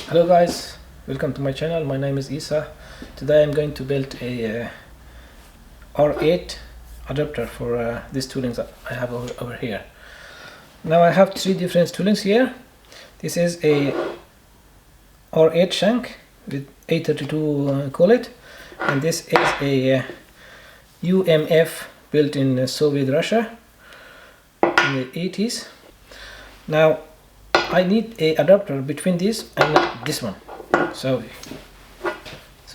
Hello guys, welcome to my channel. My name is Isa. Today I'm going to build a R8 adapter for these toolings that I have over here. Now I have three different toolings here. This is a R8 shank with A32 collet, and this is a UMF built in Soviet Russia in the 80s. Now I need a adapter between this and this one. So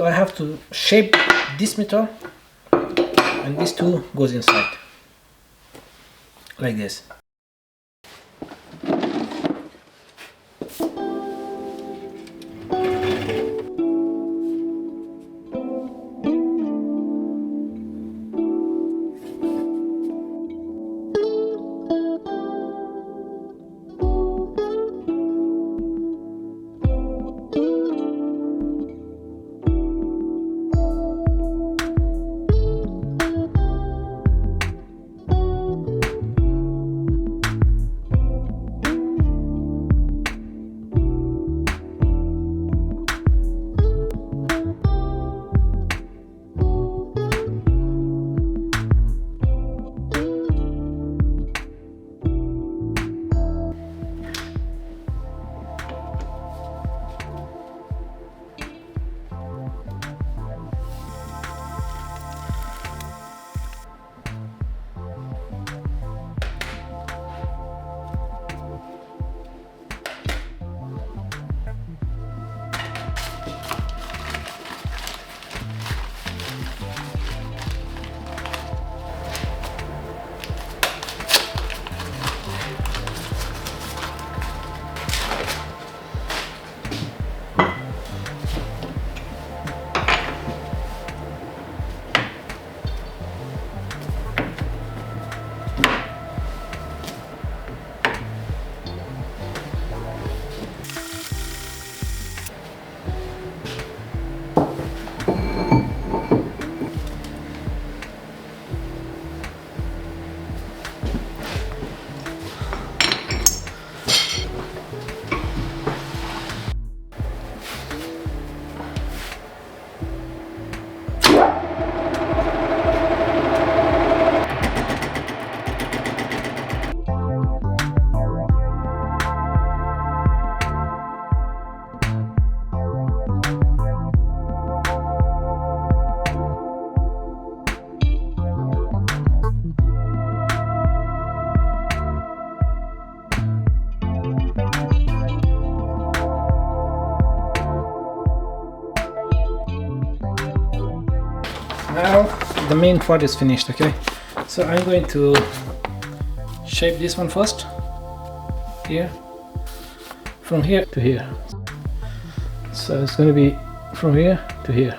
I have to shape this metal, and this two goes inside like this. Now the main part is finished, okay? So I'm going to shape this one first, here, from here to here. So it's going to be from here to here.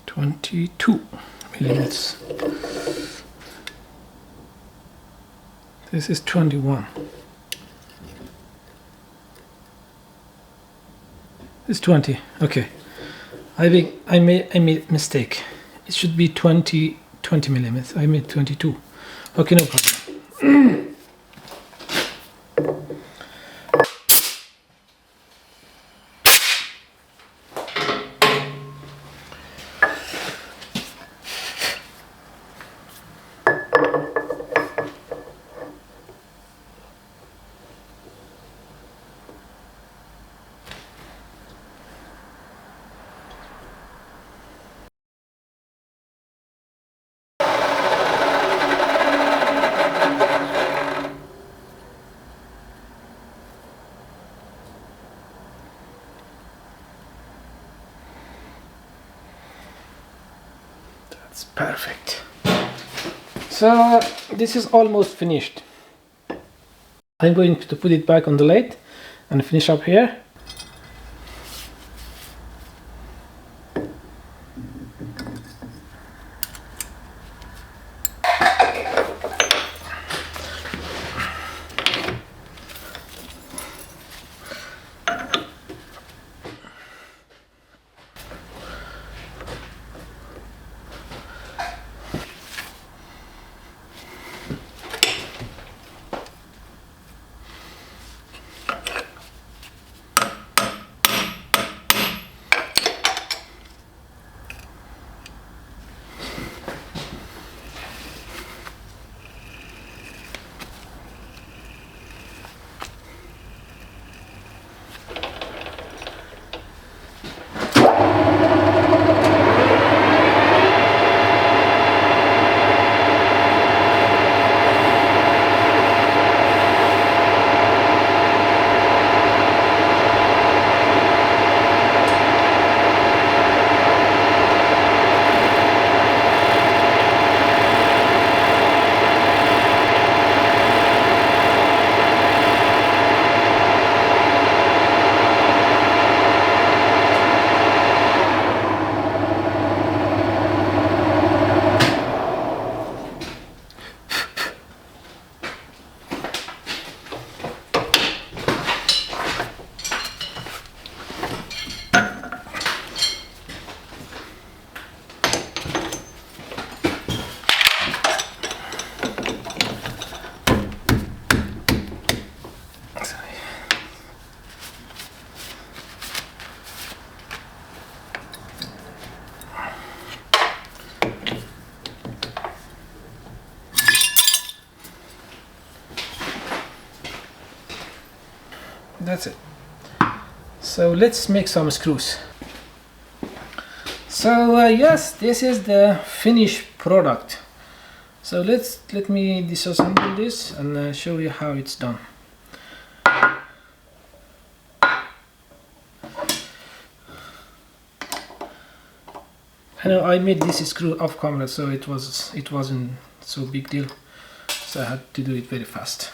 22 millimeters. This is 21. It's 20. Okay, I made mistake. It should be 20 millimeters. I made 22. Okay, no problem. That's perfect. So this is almost finished. I'm going to put it back on the lathe and finish up here. That's it. So let's make some screws. So yes, this is the finished product. So let me disassemble this and show you how it's done. I know I made this screw off camera, so it wasn't so big deal. So I had to do it very fast.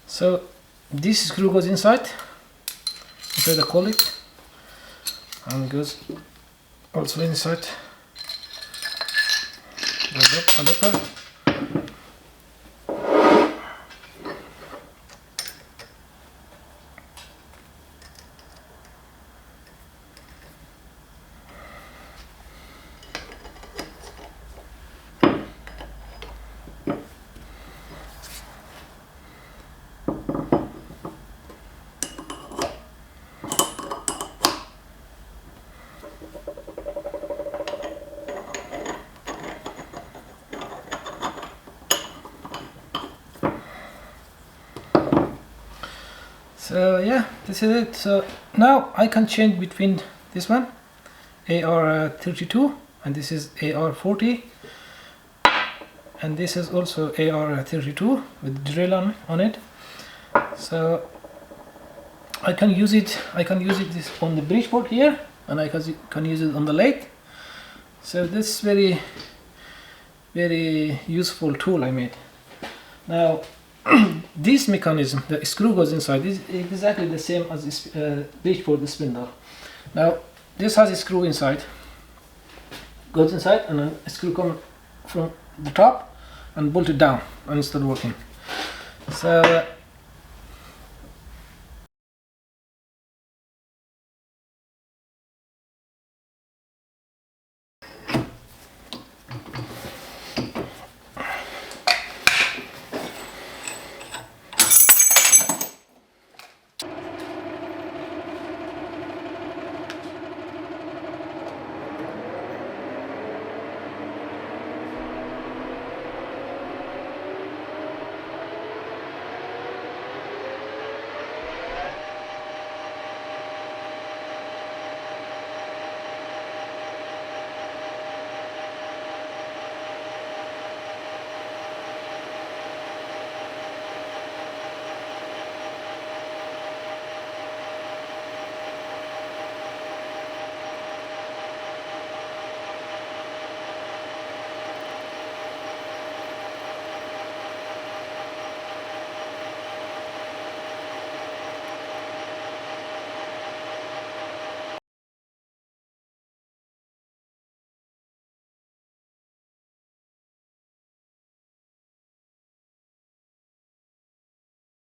So this screw goes inside the collet and goes also inside the adapter. So yeah, this is it. So now I can change between this one, AR32, and this is AR40, and this is also AR32 with drill on it. So I can use it this on the bridgeport here, and I can use it on the lathe. So this very useful tool I made. Now this mechanism, the screw goes inside, is exactly the same as this bridgeport spindle. Now this has a screw inside, goes inside, and then a screw comes from the top and bolted down and start working. So